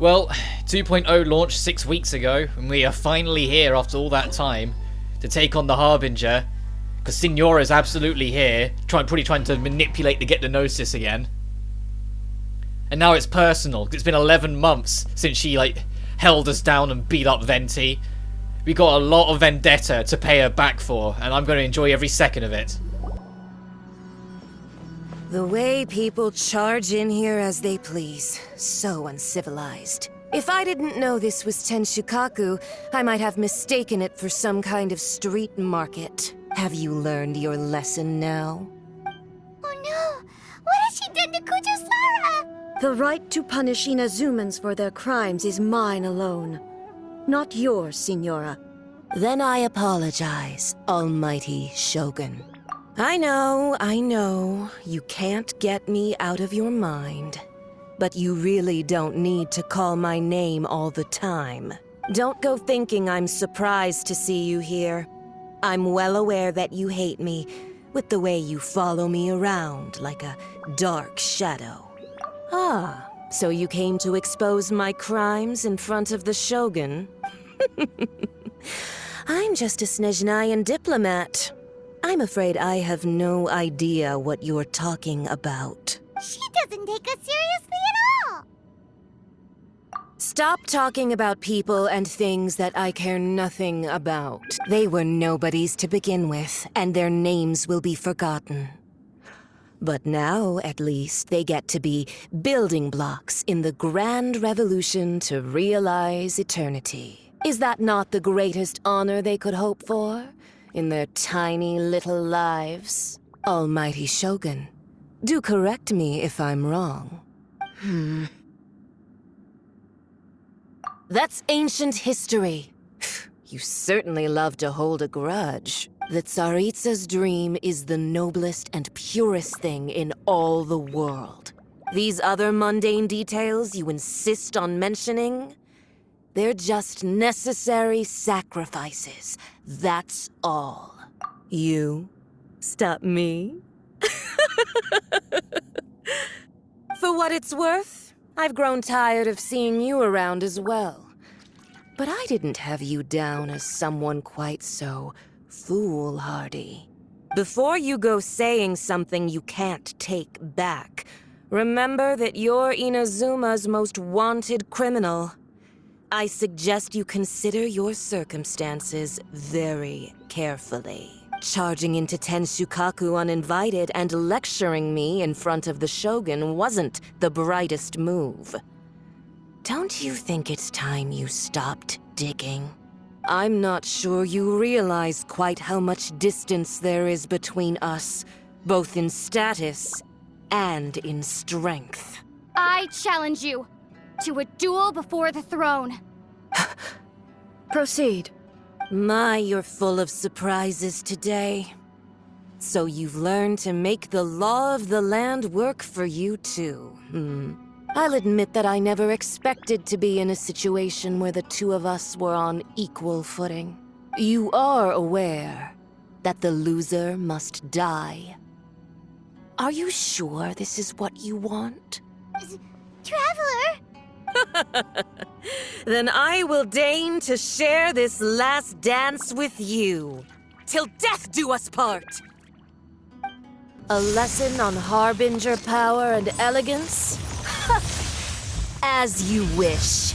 Well, 2.0 launched 6 weeks ago, and we are finally here after all that time to take on the Harbinger. Because Signora's absolutely here, probably trying to manipulate the Get the Gnosis again. And now it's personal, 'cause it's been 11 months since she, held us down and beat up Venti. We got a lot of vendetta to pay her back for, and I'm going to enjoy every second of it. The way people charge in here as they please. So uncivilized. If I didn't know this was Tenshukaku, I might have mistaken it for some kind of street market. Have you learned your lesson now? Oh no! What has she done to Kujusara? The right to punish Inazumans for their crimes is mine alone. Not yours, Signora. Then I apologize, Almighty Shogun. I know, you can't get me out of your mind. But you really don't need to call my name all the time. Don't go thinking I'm surprised to see you here. I'm well aware that you hate me, with the way you follow me around like a dark shadow. Ah, so you came to expose my crimes in front of the Shogun? I'm just a Snezhnayan diplomat. I'm afraid I have no idea what you're talking about. She doesn't take us seriously at all! Stop talking about people and things that I care nothing about. They were nobodies to begin with, and their names will be forgotten. But now, at least, they get to be building blocks in the grand revolution to realize eternity. Is that not the greatest honor they could hope for in their tiny little lives? Almighty Shogun, do correct me if I'm wrong. That's ancient history. You certainly love to hold a grudge. The Tsaritsa's dream is the noblest and purest thing in all the world. These other mundane details you insist on mentioning, they're just necessary sacrifices. That's all. You stop me? For what it's worth, I've grown tired of seeing you around as well. But I didn't have you down as someone quite so foolhardy. Before you go saying something you can't take back, remember that you're Inazuma's most wanted criminal. I suggest you consider your circumstances very carefully. Charging into Tenshukaku uninvited and lecturing me in front of the Shogun wasn't the brightest move. Don't you think it's time you stopped digging? I'm not sure you realize quite how much distance there is between us, both in status and in strength. I challenge you to a duel before the throne. Proceed. My, you're full of surprises today. So you've learned to make the law of the land work for you too, I'll admit that I never expected to be in a situation where the two of us were on equal footing. You are aware that the loser must die. Are you sure this is what you want? Traveler! Then I will deign to share this last dance with you. Till death do us part! A lesson on Harbinger power and elegance? As you wish.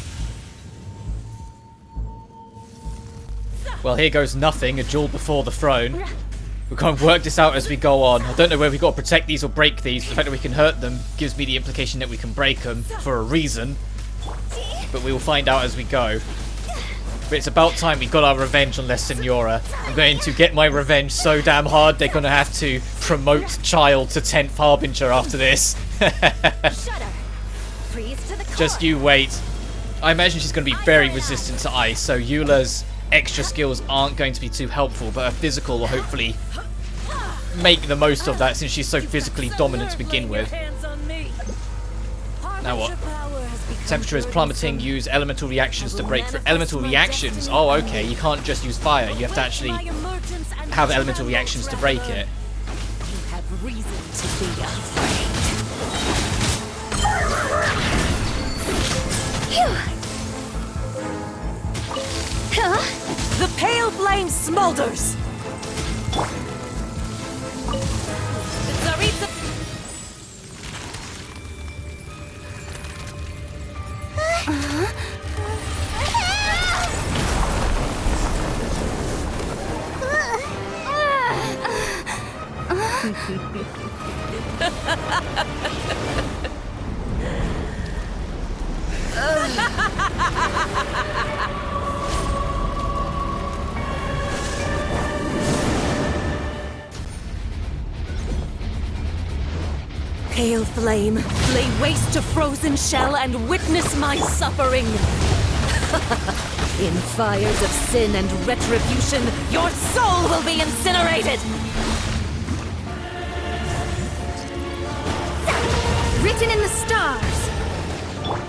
Well, here goes nothing, a duel before the throne. We'll kind of work this out as we go on. I don't know whether we've got to protect these or break these. The fact that we can hurt them gives me the implication that we can break them for a reason. But we will find out as we go. But it's about time we got our revenge on Les Signora. I'm going to get my revenge so damn hard they're going to have to promote Child to 10th Harbinger after this. Just you wait. I imagine she's going to be very resistant to ice, so Eula's extra skills aren't going to be too helpful, but her physical will hopefully make the most of that since she's so physically dominant to begin with. Now what? Temperature is plummeting. Use elemental reactions to break through. Elemental reactions? Oh, okay. You can't just use fire. You have to actually have elemental reactions to break it. You have reason to be afraid. The pale flame smolders! Tsaritsa... Pale flame, lay waste to frozen shell and witness my suffering. In fires of sin and retribution, your soul will be incinerated! Written in the stars.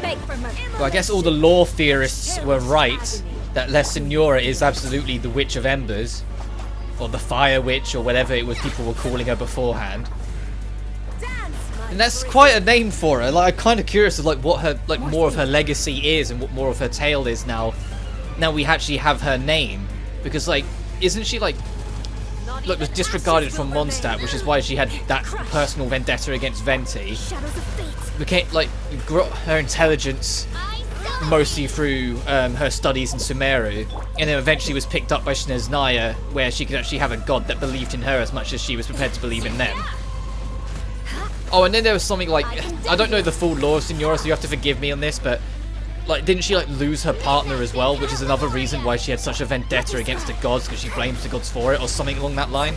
Beg for mercy. Well, I guess all the lore theorists were right that La Signora is absolutely the Witch of Embers, or the Fire Witch, or whatever it was people were calling her beforehand. And that's quite a name for her. Like, I'm kind of curious of like what her more of her legacy is and what more of her tale is now. Now we actually have her name, because like, isn't she like was disregarded from Mondstadt, which is why she had that personal vendetta against Venti. Became like got her intelligence mostly through her studies in Sumeru, and then eventually was picked up by Snezhnaya, where she could actually have a god that believed in her as much as she was prepared to believe in them. Oh, and then there was something like, I don't know the full lore of Signora, so you have to forgive me on this, but like, didn't she like lose her partner as well, which is another reason why she had such a vendetta against the gods, because she blames the gods for it, or something along that line.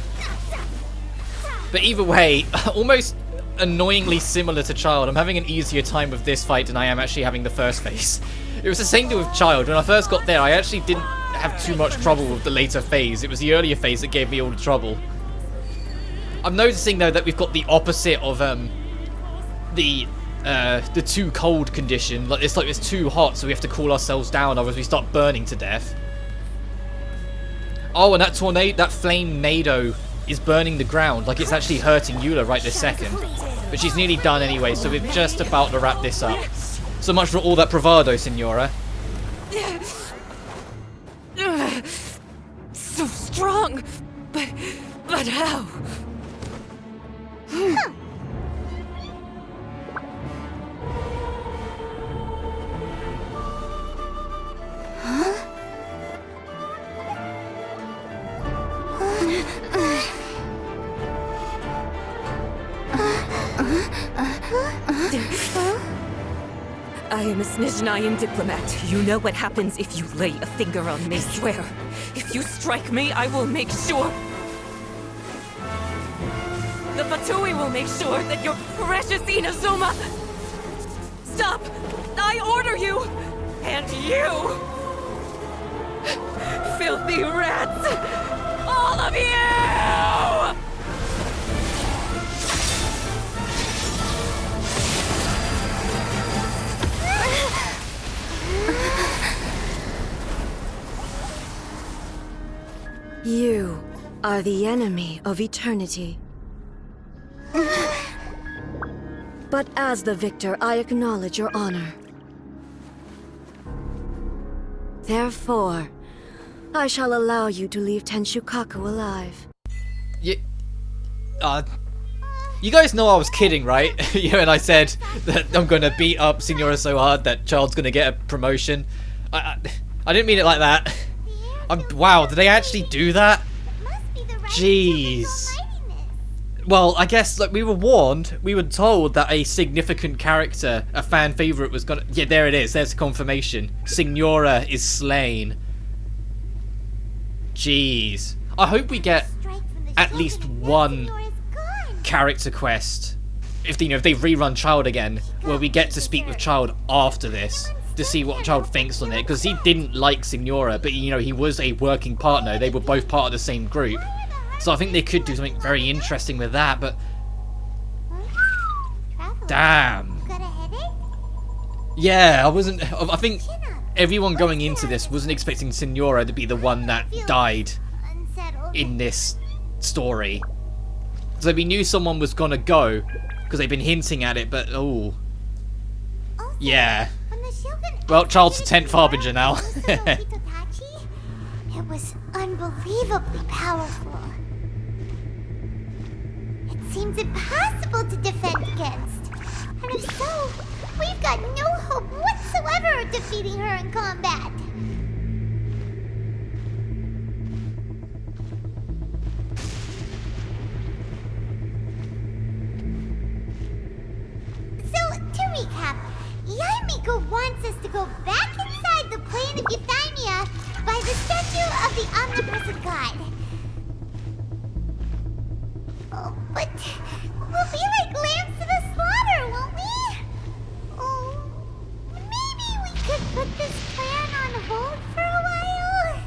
But either way, almost annoyingly similar to Child. I'm having an easier time with this fight than I am actually having the first phase. It was the same thing with Child. When I first got there, I actually didn't have too much trouble with the later phase. It was the earlier phase that gave me all the trouble. I'm noticing though that we've got the opposite of the too cold condition. Like it's too hot, so we have to cool ourselves down, otherwise we start burning to death. Oh, and that tornado, that flame nado is burning the ground. Like it's actually hurting Eula right this second. But she's nearly done anyway, so we're just about to wrap this up. So much for all that bravado, Signora. So strong, but how? I am a Snezhnayan diplomat. You know what happens if you lay a finger on me. I swear, if you strike me, I will make sure. The Fatui will make sure that your precious Inazuma... Stop! I order you! And you! Filthy rats! All of you! You are the enemy of eternity. But as the victor, I acknowledge your honor. Therefore, I shall allow you to leave Tenshukaku alive. You guys know I was kidding, right? And I said that I'm gonna beat up Signora so hard that Child's gonna get a promotion. I didn't mean it like that. Wow, did they actually do that? Jeez. Well, I guess like we were warned, we were told that a significant character, a fan favorite, was gonna. Yeah, there it is. There's the confirmation. Signora is slain. Jeez. I hope we get at least one character quest, if they rerun Child again, where we get to speak with Child after this to see what Child thinks on it, because he didn't like Signora, but he was a working partner. They were both part of the same group. So I think they could do something very interesting with that, but... Damn. Yeah, I think everyone going into this wasn't expecting Signora to be the one that died in this story. So we knew someone was gonna go, because they've been hinting at it, but oh. Yeah. Well, Charles the 10th Harbinger now. It was unbelievably powerful. It seems impossible to defend against. And if so, we've got no hope whatsoever of defeating her in combat. So, to recap, Yaimiko wants us to go back inside the plane of Euthymia by the statue of the omnipresent god. Oh, but we'll be like lambs to the slaughter, won't we? Oh, maybe we could put this plan on hold for a while?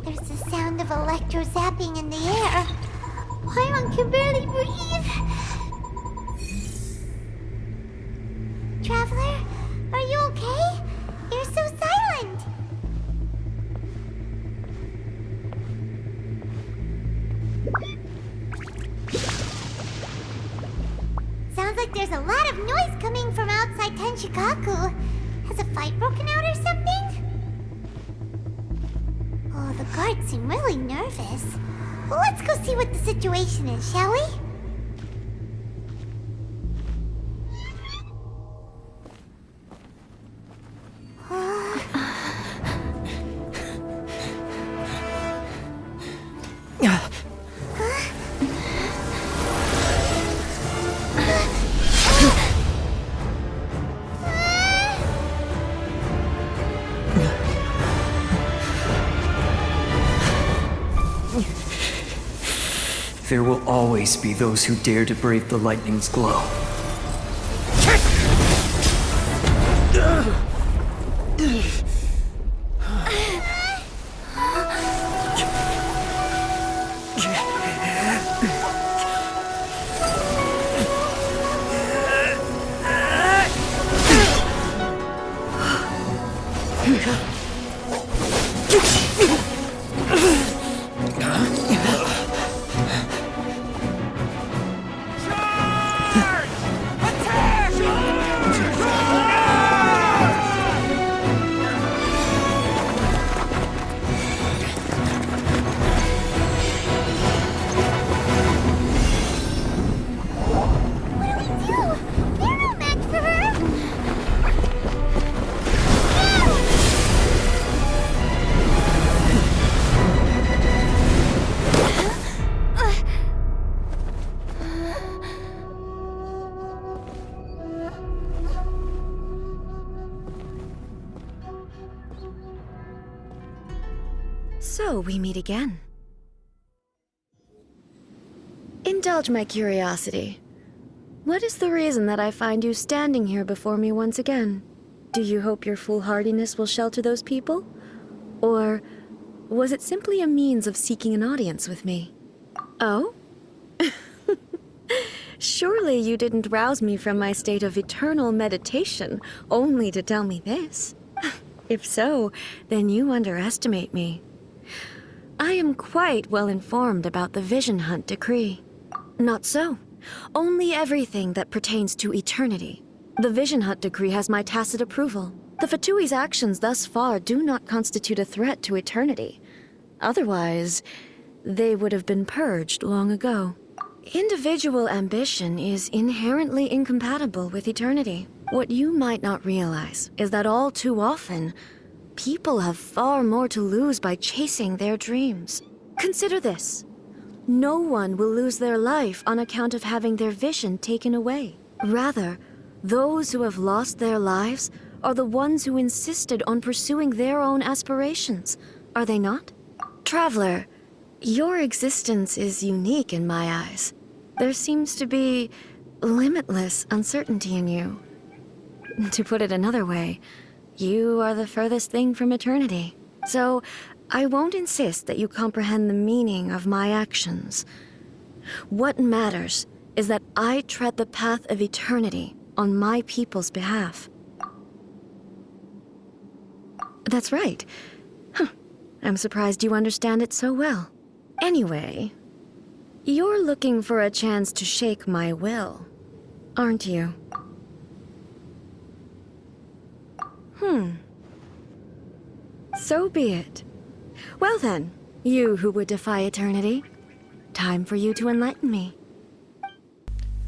There's the sound of electro zapping in the air. Paimon can barely breathe. Traveler, are you okay? You're so silent. Sounds like there's a lot of noise coming from outside Tenshikaku. Has a fight broken out or something? Oh, the guards seem really nervous. Well, let's go see what the situation is, shall we? There will always be those who dare to brave the lightning's glow. So we meet again. Indulge my curiosity. What is the reason that I find you standing here before me once again? Do you hope your foolhardiness will shelter those people? Or was it simply a means of seeking an audience with me? Oh? Surely you didn't rouse me from my state of eternal meditation only to tell me this. If so, then you underestimate me. I am quite well informed about the Vision Hunt decree. Not so. Only everything that pertains to eternity. The Vision Hunt decree has my tacit approval. The Fatui's actions thus far do not constitute a threat to eternity. Otherwise, they would have been purged long ago. Individual ambition is inherently incompatible with eternity. What you might not realize is that all too often, people have far more to lose by chasing their dreams. Consider this. No one will lose their life on account of having their vision taken away. Rather, those who have lost their lives are the ones who insisted on pursuing their own aspirations, are they not? Traveler, your existence is unique in my eyes. There seems to be limitless uncertainty in you. To put it another way, you are the furthest thing from eternity. So, I won't insist that you comprehend the meaning of my actions. What matters is that I tread the path of eternity on my people's behalf. That's right. I'm surprised you understand it so well. Anyway, you're looking for a chance to shake my will, aren't you? So be it. Well then, you who would defy eternity, time for you to enlighten me.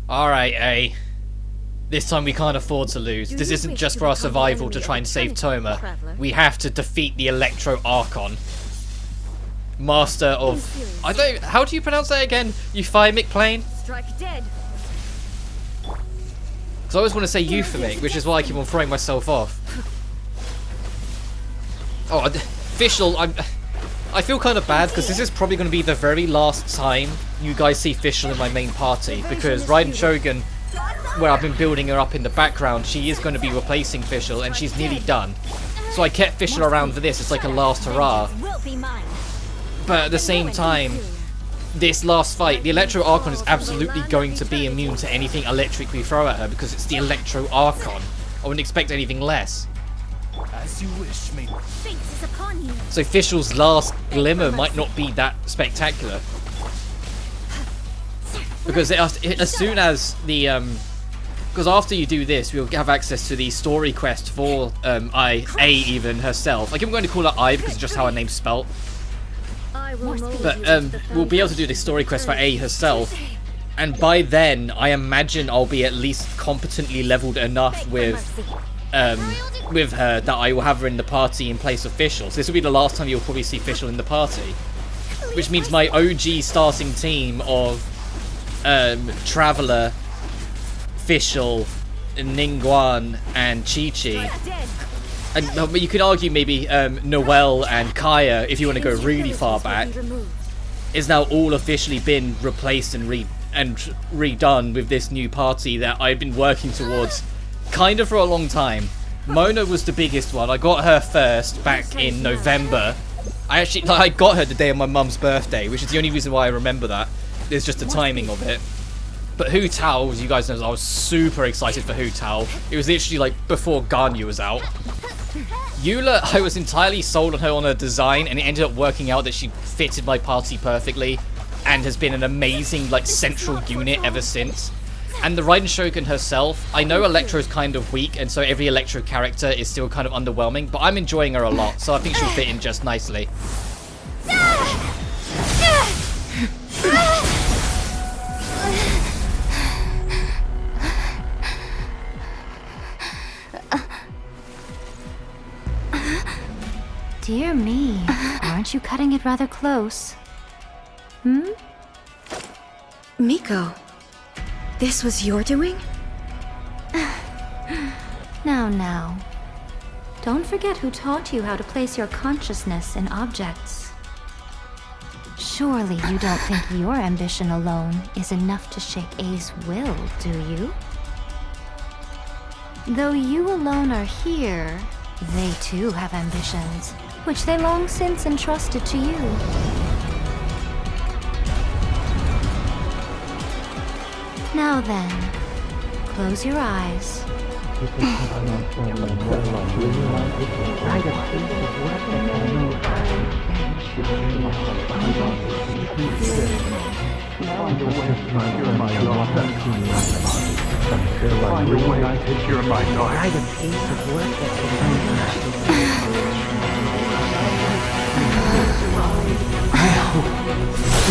Alright, A. This time we can't afford to lose. This isn't just for our survival to try and save Toma. We have to defeat the Electro Archon. Master of... How do you pronounce that again? Euphemic Plane? Strike dead. Because I always want to say euphemic, which is why I keep on throwing myself off. Oh, Fischl, I feel kind of bad because this is probably going to be the very last time you guys see Fischl in my main party, because Raiden Shogun, where I've been building her up in the background, she is going to be replacing Fischl, and she's nearly done. So I kept Fischl around for this, it's like a last hurrah. But at the same time, this last fight, the Electro Archon is absolutely going to be immune to anything electric we throw at her because it's the Electro Archon. I wouldn't expect anything less. As you wish, me. So Fischl's last glimmer might not be that spectacular. Because as soon as the because after you do this, we'll have access to the story quest for A even herself. Like, I'm going to call her I because it's just how her name's spelt. But we'll be able to do the story quest for A herself, and by then I imagine I'll be at least competently leveled enough with her that I will have her in the party in place of Fischl. So this will be the last time you'll probably see Fischl in the party, which means my OG starting team of Traveler, Fischl, Ningguang, and Chi-Chi. And you could argue maybe Noelle and Kaya, if you want to go really far back, is now all officially been replaced and redone with this new party that I've been working towards kind of for a long time. Mona was the biggest one. I got her first back in November. I got her the day of my mum's birthday, which is the only reason why I remember that. It's just the timing of it. But Hu Tao, as you guys know, I was super excited for Hu Tao. It was literally like before Ganyu was out. Eula, I was entirely sold on her on her design, and it ended up working out that she fitted my party perfectly and has been an amazing like central unit ever since. And the Raiden Shogun herself, I know Electro's kind of weak, and so every Electro character is still kind of underwhelming, but I'm enjoying her a lot, so I think she'll fit in just nicely. Dear me, aren't you cutting it rather close? Miko, this was your doing? Now. Don't forget who taught you how to place your consciousness in objects. Surely you don't think your ambition alone is enough to shake A's will, do you? Though you alone are here, they too have ambitions, which they long since entrusted to you. Now then, close your eyes. We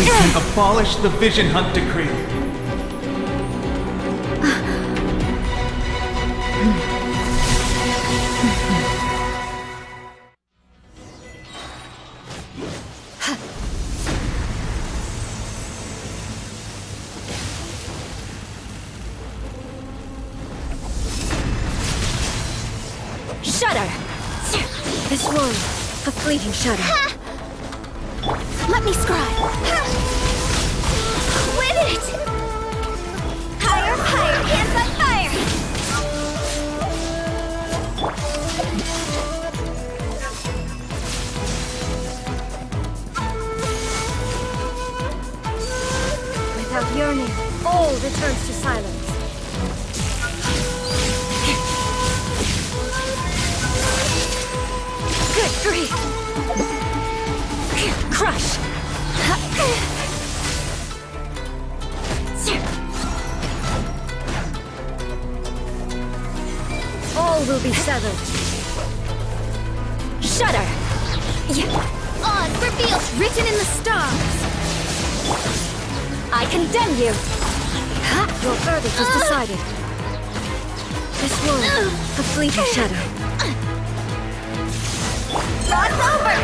can abolish the Vision Hunt Decree. Shudder! This one, a fleeting shudder. Let me scribe. Win it! Higher, hands on fire! Without yearning, all returns to silence. Good grief! Crush! All will be severed. Shudder! Odds revealed written in the stars! I condemn you! Your verdict is decided. This world, a fleeting shadow. It's over!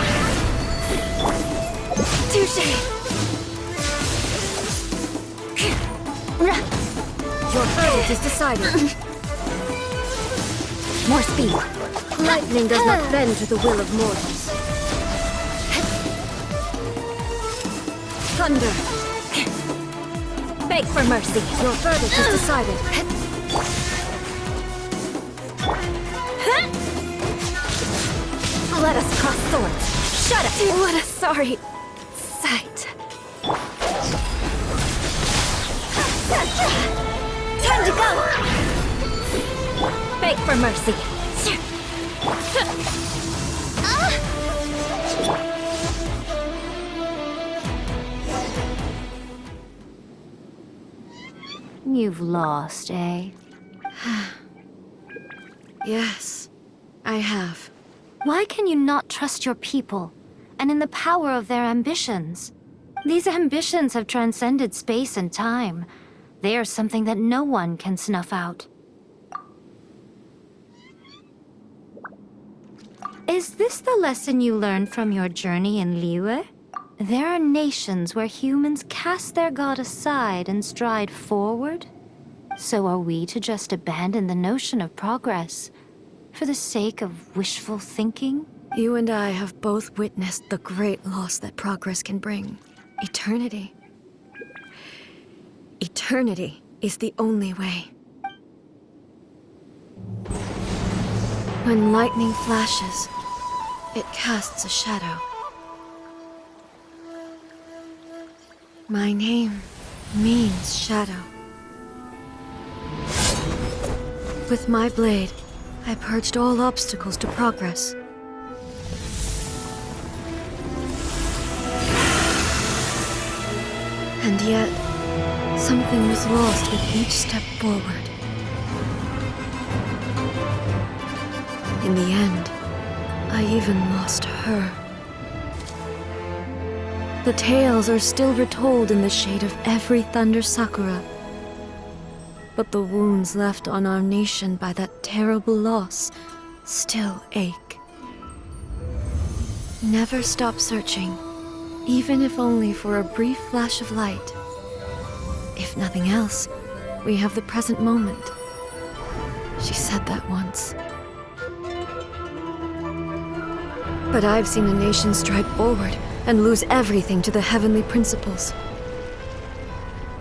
Touché! Your verdict is decided. More speed. Lightning does not bend to the will of mortals. Thunder. Beg for mercy. Your verdict is decided. Let us cross swords. Shut up! What a sorry sight. Time to go! Beg for mercy. You've lost, eh? Yes, I have. Why can you not trust your people, and in the power of their ambitions? These ambitions have transcended space and time. They are something that no one can snuff out. Is this the lesson you learned from your journey in Liyue? There are nations where humans cast their god aside and stride forward. So are we to just abandon the notion of progress for the sake of wishful thinking? You and I have both witnessed the great loss that progress can bring. Eternity. Eternity is the only way. When lightning flashes, it casts a shadow. My name means shadow. With my blade, I purged all obstacles to progress. And yet, something was lost with each step forward. In the end, I even lost her. The tales are still retold in the shade of every Thunder Sakura. But the wounds left on our nation by that terrible loss still ache. Never stop searching, even if only for a brief flash of light. If nothing else, we have the present moment. She said that once. But I've seen a nation stride forward and lose everything to the heavenly principles.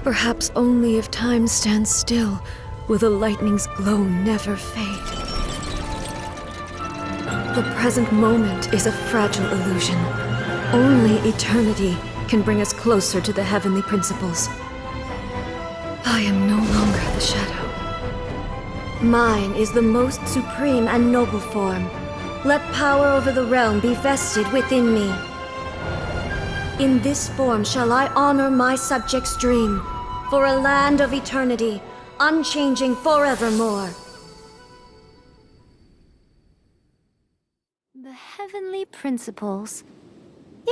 Perhaps only if time stands still will the lightning's glow never fade. The present moment is a fragile illusion. Only eternity can bring us closer to the heavenly principles. I am no longer the shadow. Mine is the most supreme and noble form. Let power over the realm be vested within me. In this form shall I honor my subjects' dream, for a land of eternity, unchanging forevermore. The heavenly principles.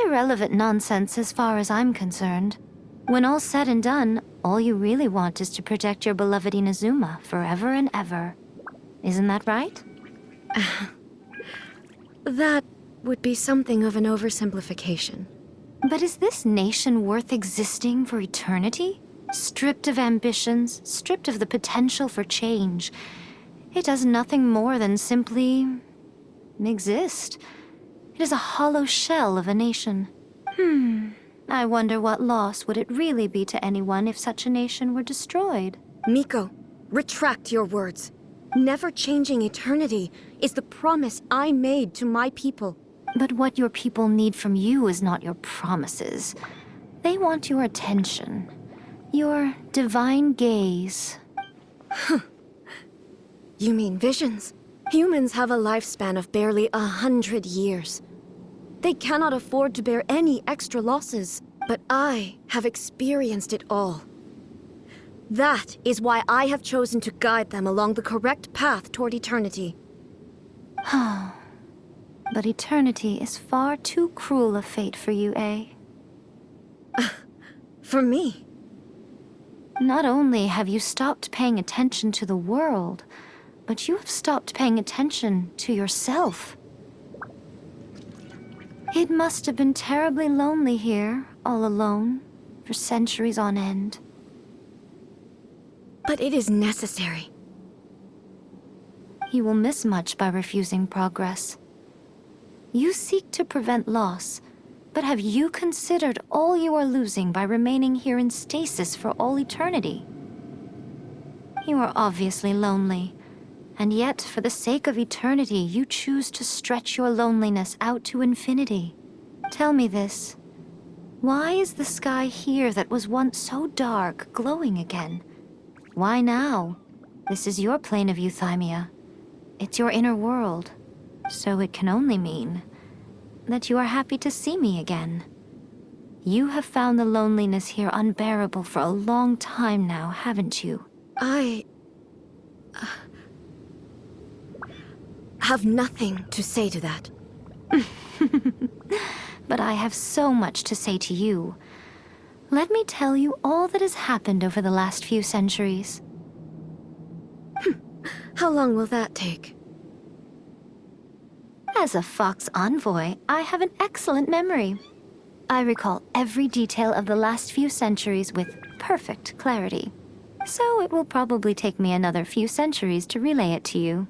Irrelevant nonsense as far as I'm concerned. When all's said and done, all you really want is to protect your beloved Inazuma forever and ever. Isn't that right? That would be something of an oversimplification. But is this nation worth existing for eternity? Stripped of ambitions, stripped of the potential for change. It does nothing more than simply exist. It is a hollow shell of a nation. I wonder what loss would it really be to anyone if such a nation were destroyed? Miko, retract your words. Never changing eternity is the promise I made to my people. But what your people need from you is not your promises. They want your attention. Your divine gaze. You mean visions? Humans have a lifespan of barely 100 years. They cannot afford to bear any extra losses. But I have experienced it all. That is why I have chosen to guide them along the correct path toward eternity. But eternity is far too cruel a fate for you, eh? For me? Not only have you stopped paying attention to the world, but you have stopped paying attention to yourself. It must have been terribly lonely here, all alone, for centuries on end. But it is necessary. You will miss much by refusing progress. You seek to prevent loss, but have you considered all you are losing by remaining here in stasis for all eternity? You are obviously lonely, and yet for the sake of eternity, you choose to stretch your loneliness out to infinity. Tell me this. Why is the sky here that was once so dark glowing again? Why now? This is your plane of euthymia. It's your inner world. So it can only mean that you are happy to see me again. You have found the loneliness here unbearable for a long time now, haven't you? I have nothing to say to that. But I have so much to say to you. Let me tell you all that has happened over the last few centuries. How long will that take? As a Fox envoy, I have an excellent memory. I recall every detail of the last few centuries with perfect clarity. So it will probably take me another few centuries to relay it to you.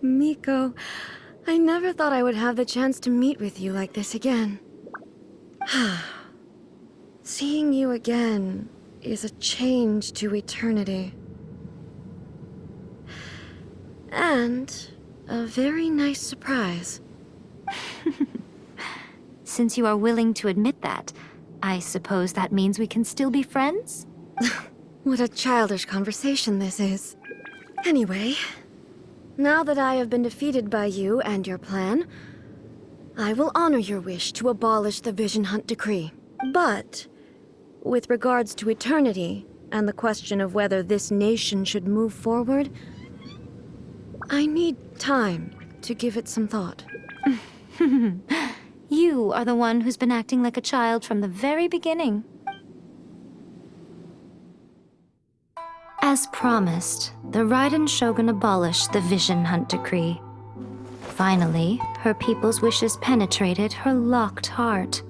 Miko, I never thought I would have the chance to meet with you like this again. Seeing you again is a change to eternity. And a very nice surprise. Since you are willing to admit that, I suppose that means we can still be friends? What a childish conversation this is. Anyway, now that I have been defeated by you and your plan, I will honor your wish to abolish the Vision Hunt Decree. But, with regards to eternity and the question of whether this nation should move forward, I need time to give it some thought. You are the one who's been acting like a child from the very beginning. As promised, the Raiden Shogun abolished the Vision Hunt Decree. Finally, her people's wishes penetrated her locked heart.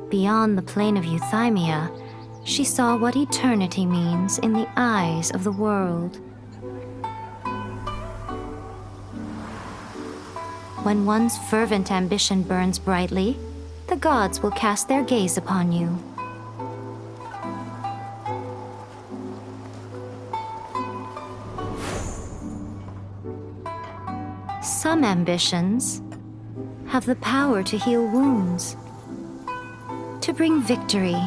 Beyond the plane of euthymia, she saw what eternity means in the eyes of the world. When one's fervent ambition burns brightly, the gods will cast their gaze upon you. Some ambitions have the power to heal wounds, to bring victory,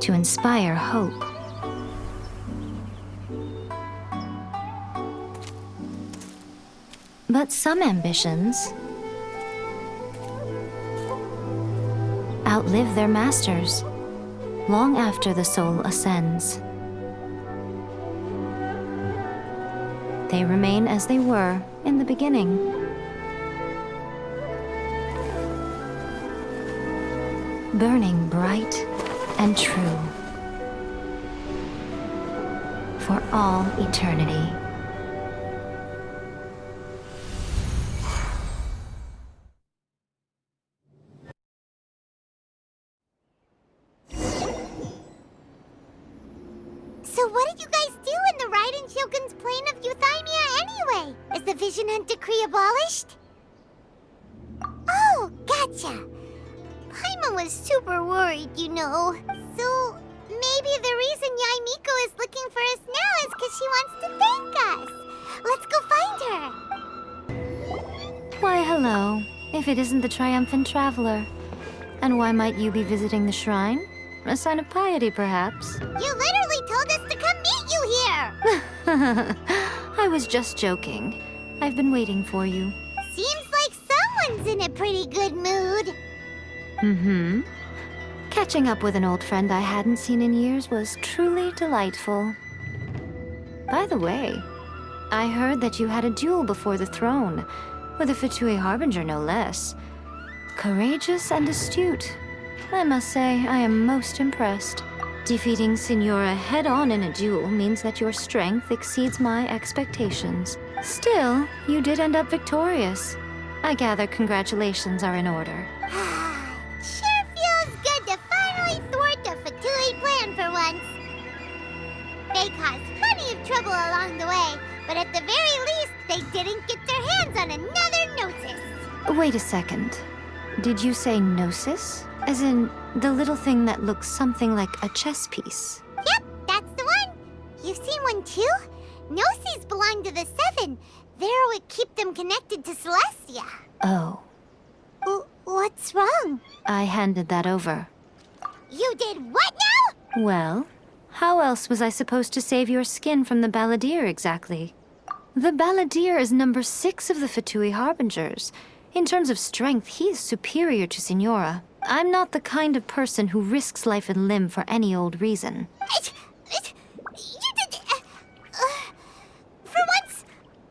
to inspire hope. But some ambitions outlive their masters long after the soul ascends. They remain as they were in the beginning. Burning bright and true for all eternity. So what did you guys do in the Raiden Shogun's plane of euthymia anyway? Is the Vision Hunt Decree abolished? Oh, gotcha. Paimon was super worried, you know. So maybe the reason Yae Miko is looking for us now is because she wants to thank us. Let's go find her. Why, hello, if it isn't the triumphant traveler. And why might you be visiting the shrine? A sign of piety, perhaps? You literally told us to come meet you here. I was just joking. I've been waiting for you. Seems like someone's in a pretty good mood. Mm-hmm. Catching up with an old friend I hadn't seen in years was truly delightful. By the way, I heard that you had a duel before the throne, with a Fatui Harbinger no less. Courageous and astute. I must say, I am most impressed. Defeating Signora head-on in a duel means that your strength exceeds my expectations. Still, you did end up victorious. I gather congratulations are in order. Sure feels good to finally thwart the Fatui plan for once. They caused plenty of trouble along the way, but at the very least, they didn't get their hands on another Gnosis. Wait a second. Did you say Gnosis? As in, the little thing that looks something like a chess piece? Yep, that's the one. You've seen one too? Gnosis belong to the Seven. They're what keep them connected to Celestia. Oh, What's wrong? I handed that over. You did what now? Well, how else was I supposed to save your skin from the Balladeer exactly? The Balladeer is number 6 of the Fatui Harbingers. In terms of strength, he is superior to Signora. I'm not the kind of person who risks life and limb for any old reason. You did... for once,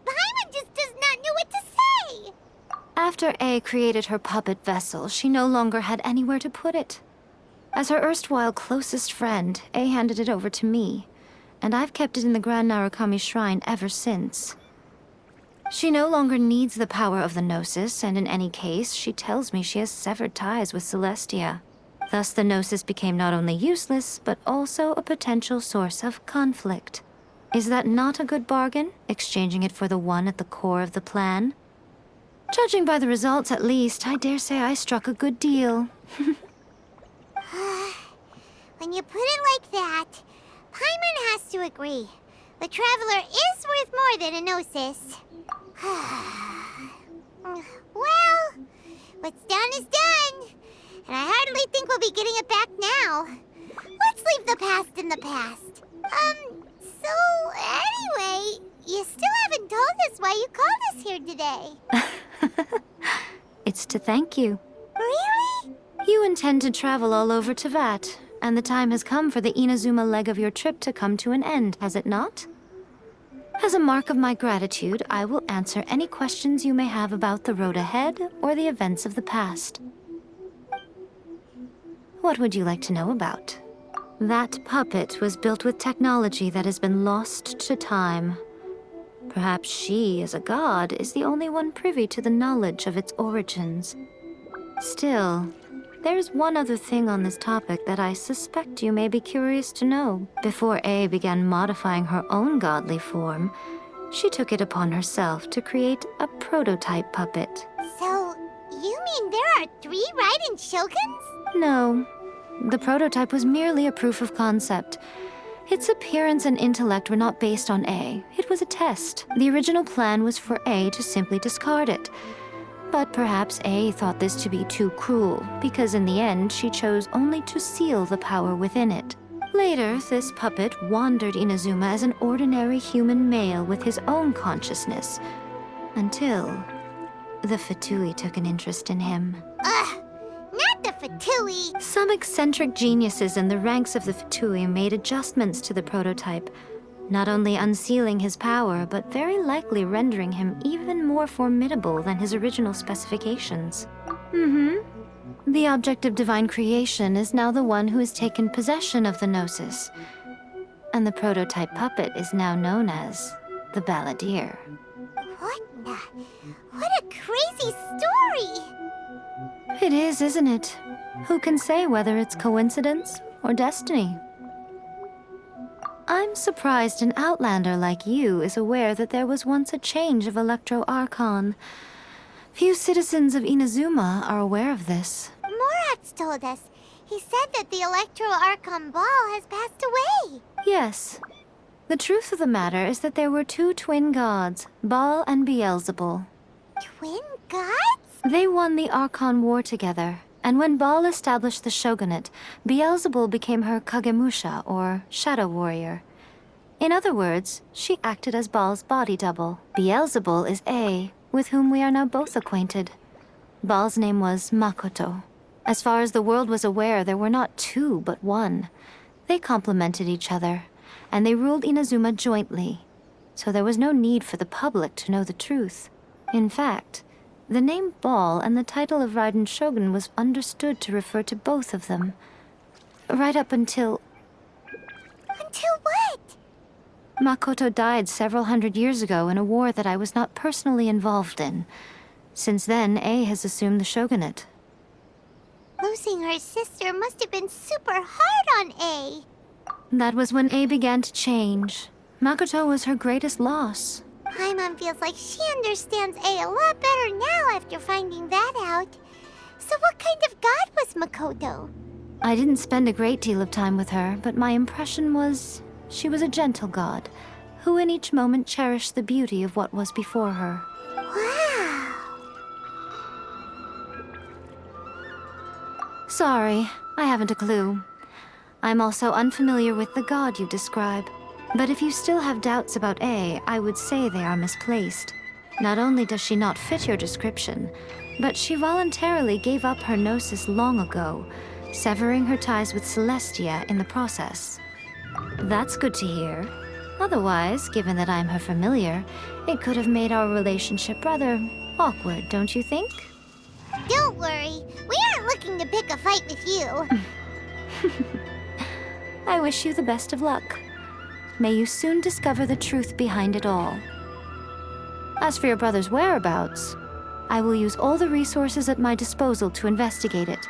Paimon just does not know what to say. After A created her puppet vessel, she no longer had anywhere to put it. As her erstwhile closest friend, A handed it over to me, and I've kept it in the Grand Narukami Shrine ever since. She no longer needs the power of the Gnosis, and in any case, she tells me she has severed ties with Celestia. Thus the Gnosis became not only useless, but also a potential source of conflict. Is that not a good bargain, exchanging it for the one at the core of the plan? Judging by the results, at least, I dare say I struck a good deal. When you put it like that, Paimon has to agree. The Traveler is worth more than a Gnosis. Well, what's done is done. And I hardly think we'll be getting it back now. Let's leave the past in the past. So anyway, you still haven't told us why you called us here today. It's to thank you. Really? You intend to travel all over Teyvat, and the time has come for the Inazuma leg of your trip to come to an end, has it not? As a mark of my gratitude, I will answer any questions you may have about the road ahead or the events of the past. What would you like to know about? That puppet was built with technology that has been lost to time. Perhaps she, as a god, is the only one privy to the knowledge of its origins. Still, there's one other thing on this topic that I suspect you may be curious to know. Before A began modifying her own godly form, she took it upon herself to create a prototype puppet. So, you mean there are 3 Raiden Shoguns? No, the prototype was merely a proof of concept. Its appearance and intellect were not based on A. It was a test. The original plan was for A to simply discard it. But perhaps A thought this to be too cruel, because in the end she chose only to seal the power within it. Later, this puppet wandered Inazuma as an ordinary human male with his own consciousness, until the Fatui took an interest in him. Not the Fatui. Some eccentric geniuses in the ranks of the Fatui made adjustments to the prototype, not only unsealing his power, but very likely rendering him even more formidable than his original specifications. The object of divine creation is now the one who has taken possession of the Gnosis, and the prototype puppet is now known as the Balladeer. What a crazy story! It is, isn't it? Who can say whether it's coincidence or destiny? I'm surprised an outlander like you is aware that there was once a change of Electro Archon. Few citizens of Inazuma are aware of this. Morax told us. He said that the Electro Archon Ball has passed away. Yes. The truth of the matter is that there were 2 twin gods, Baal and Beelzebul. Twin gods? They won the Archon War together, and when Baal established the shogunate, Beelzebul became her Kagemusha, or shadow warrior. In other words, she acted as Baal's body double. Beelzebul is A, with whom we are now both acquainted. Baal's name was Makoto. As far as the world was aware, there were not two, but one. They complemented each other, and they ruled Inazuma jointly, so there was no need for the public to know the truth. In fact, the name Ball and the title of Raiden Shogun was understood to refer to both of them. Right up until... Until what? Makoto died several hundred years ago in a war that I was not personally involved in. Since then, A has assumed the shogunate. Losing her sister must have been super hard on A. That was when A began to change. Makoto was her greatest loss. Paimon feels like she understands A lot better now after finding that out. So what kind of god was Makoto? I didn't spend a great deal of time with her, but my impression was she was a gentle god, who in each moment cherished the beauty of what was before her. Wow. Sorry, I haven't a clue. I'm also unfamiliar with the god you describe. But if you still have doubts about A, I would say they are misplaced. Not only does she not fit your description, but she voluntarily gave up her gnosis long ago, severing her ties with Celestia in the process. That's good to hear. Otherwise, given that I'm her familiar, it could have made our relationship rather awkward, don't you think? Don't worry, we aren't looking to pick a fight with you. I wish you the best of luck. May you soon discover the truth behind it all. As for your brother's whereabouts, I will use all the resources at my disposal to investigate it,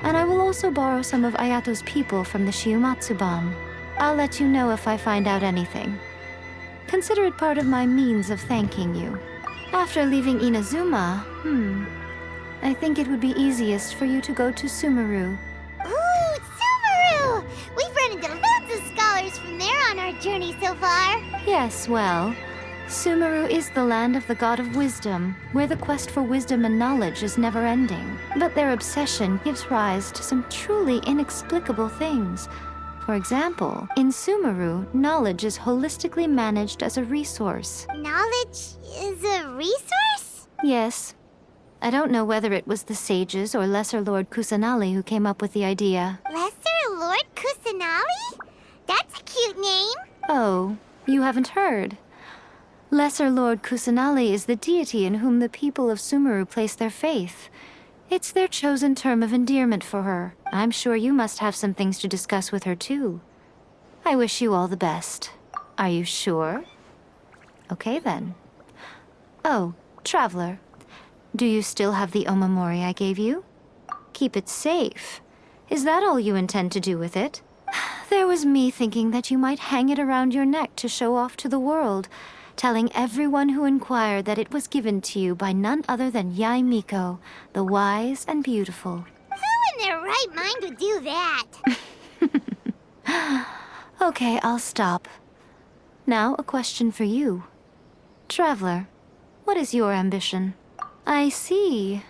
and I will also borrow some of Ayato's people from the Shiumatsuban. I'll let you know if I find out anything. Consider it part of my means of thanking you. After leaving Inazuma, I think it would be easiest for you to go to Sumeru. Ooh, Sumeru! We've run into lots of scholars from there on our journey so far. Yes, well, Sumeru is the land of the god of wisdom, where the quest for wisdom and knowledge is never-ending. But their obsession gives rise to some truly inexplicable things. For example, in Sumeru, knowledge is holistically managed as a resource. Knowledge is a resource? Yes. I don't know whether it was the sages or Lesser Lord Kusanali who came up with the idea. Lesser Lord Kusanali? That's a cute name. Oh, you haven't heard. Lesser Lord Kusanali is the deity in whom the people of Sumeru place their faith. It's their chosen term of endearment for her. I'm sure you must have some things to discuss with her too. I wish you all the best. Are you sure? Okay then. Oh, Traveler. Do you still have the omamori I gave you? Keep it safe. Is that all you intend to do with it? There was me thinking that you might hang it around your neck to show off to the world, telling everyone who inquired that it was given to you by none other than Yae Miko, the wise and beautiful. Who in their right mind would do that? Okay, I'll stop. Now, a question for you. Traveler, what is your ambition? I see.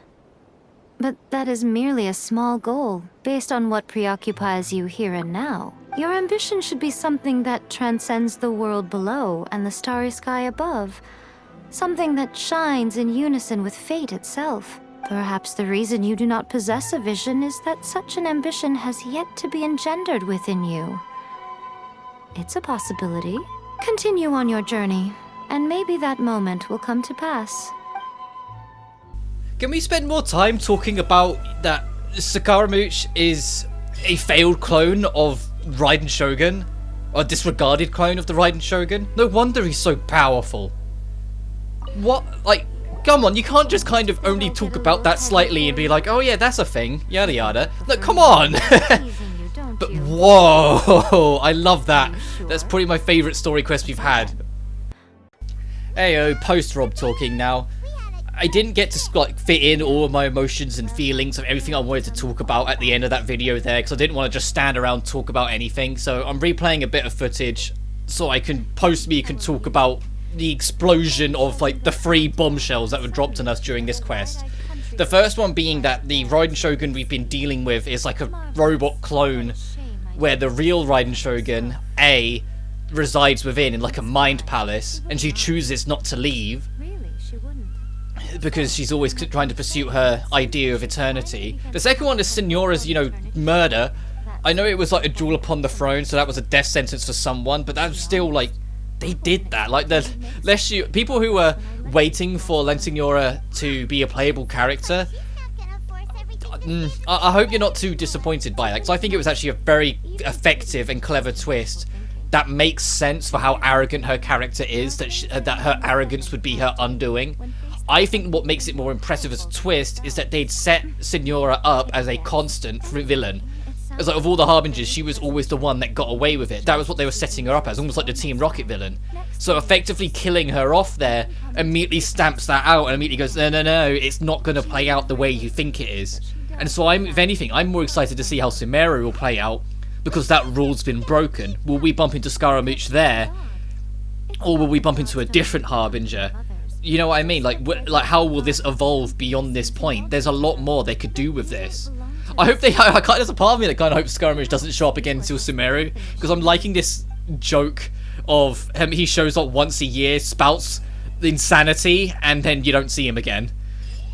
But that is merely a small goal, based on what preoccupies you here and now. Your ambition should be something that transcends the world below and the starry sky above. Something that shines in unison with fate itself. Perhaps the reason you do not possess a vision is that such an ambition has yet to be engendered within you. It's a possibility. Continue on your journey, and maybe that moment will come to pass. Can we spend more time talking about that Sakaramouche is a failed clone of Raiden Shogun? Or a disregarded clone of the Raiden Shogun? No wonder he's so powerful. What? Like, come on, you can't just kind of only talk about that slightly and be like, oh yeah, that's a thing, yada yada. No, come on! But whoa, I love that. That's probably my favourite story quest we've had. Heyo, post-Rob talking now. I didn't get to like fit in all of my emotions and feelings of everything I wanted to talk about at the end of that video there, because I didn't want to just stand around and talk about anything. So I'm replaying a bit of footage so I can you can talk about the explosion of like the 3 bombshells that were dropped on us during this quest. The first one being that the Raiden Shogun we've been dealing with is like a robot clone where the real Raiden Shogun, A, resides within in like a mind palace, and she chooses not to leave. because she's always trying to pursue her idea of eternity. The second one is Signora's, you know, murder. I know it was like a jewel upon the throne, so that was a death sentence for someone, but that was still like, they did that. Like, people who were waiting for La Signora to be a playable character, I hope you're not too disappointed by that, because I think it was actually a very effective and clever twist that makes sense for how arrogant her character is, that her arrogance would be her undoing. I think what makes it more impressive as a twist is that they'd set Signora up as a constant villain. It's like, of all the Harbingers, she was always the one that got away with it. That was what they were setting her up as, almost like the Team Rocket villain. So effectively killing her off there immediately stamps that out and immediately goes, no, it's not going to play out the way you think it is. And so if anything, I'm more excited to see how Sumeru will play out, because that rule's been broken. Will we bump into Scaramouche there, or will we bump into a different Harbinger? You know what I mean? Like how will this evolve beyond this point? There's a lot more they could do with this. I hope there's a part of me that kind of hopes Scaramouche doesn't show up again until Sumeru, because I'm liking this joke of him. He shows up once a year, spouts insanity, and then you don't see him again.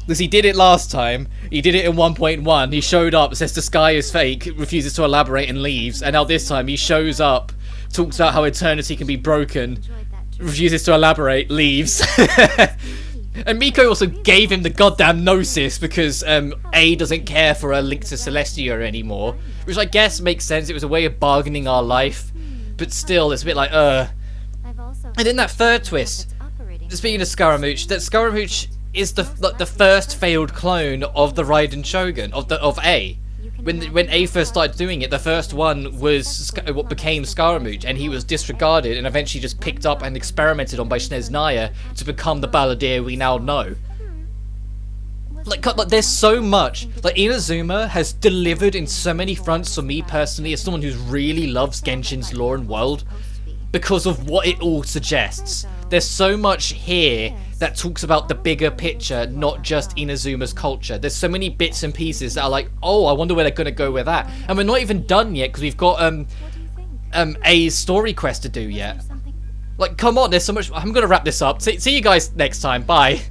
Because he did it last time, he did it in 1.1, he showed up, says the sky is fake, refuses to elaborate and leaves, and now this time he shows up, talks about how eternity can be broken, refuses to elaborate, leaves. And Miko also gave him the goddamn Gnosis because A doesn't care for a link to Celestia anymore, which I guess makes sense. It was a way of bargaining our life, but still, it's a bit like, And then that third twist, speaking of Scaramouche, that Scaramouche is the first failed clone of the Raiden Shogun, of A. When A first started doing it, the first one was what became Scaramouche, and he was disregarded and eventually just picked up and experimented on by Snezhnaya to become the balladeer we now know. Like, there's so much. Like, Inazuma has delivered in so many fronts for me personally, as someone who really loves Genshin's lore and world, because of what it all suggests. There's so much here that talks about the bigger picture, not just Inazuma's culture. There's so many bits and pieces that are like, oh, I wonder where they're going to go with that. And we're not even done yet, because we've got A's story quest to do yet. Like, come on, there's so much. I'm going to wrap this up. See you guys next time. Bye.